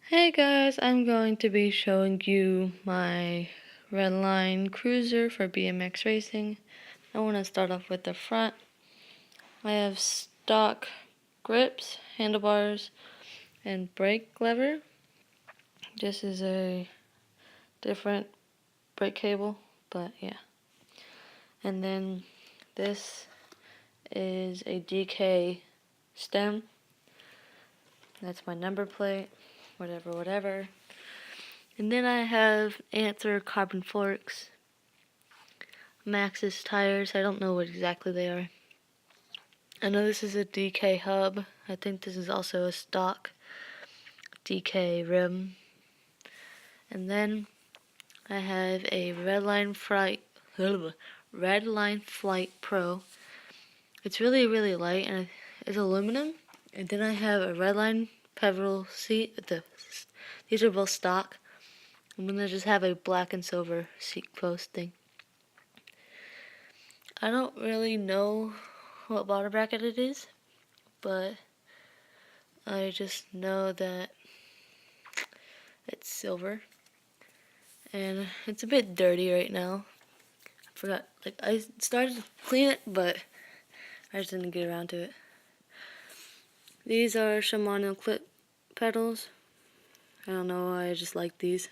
Hey guys, I'm going to be showing you my Redline cruiser for BMX racing. I want to start off with the front. I have stock grips, handlebars, and brake lever. This is a different brake cable, but yeah. And then this is a DK stem. That's my number plate, whatever. And then I have Answer carbon forks, Maxxis tires. I don't know what exactly they are. I know this is a DK hub. I think this is also a stock DK rim. And then I have a Redline Flight Pro. It's really light and it's aluminum. And then I have a Redline pedal seat. These are both stock. I'm gonna just have a black and silver seat post thing. I don't really know what bottom bracket it is, but I just know that it's silver. And it's a bit dirty right now. I forgot, I started to clean it, but I just didn't get around to it. These are Shimano clip pedals. I don't know why, I just like these.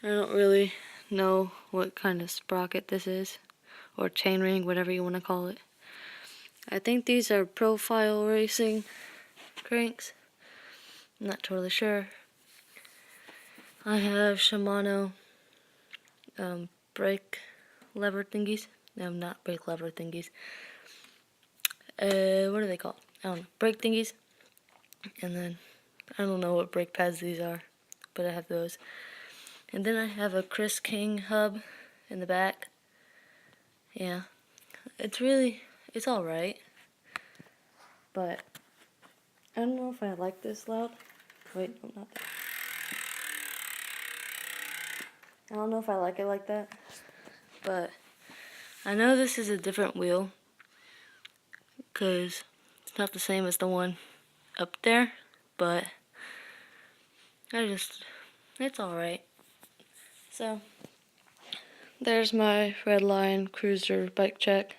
I don't really know what kind of sprocket this is, or chainring, whatever you want to call it. I think these are profile racing cranks. I'm not totally sure. I have Shimano brake lever thingies. No, not brake lever thingies. What are they called? I don't know. Brake thingies. And then, I don't know what brake pads these are, but I have those. And then I have a Chris King hub in the back. Yeah. It's alright. But, I don't know if I like this loud. Wait, no, not that. I don't know if I like it like that. But, I know this is a different wheel, because it's not the same as the one up there, but it's alright. So, there's my Redline cruiser bike check.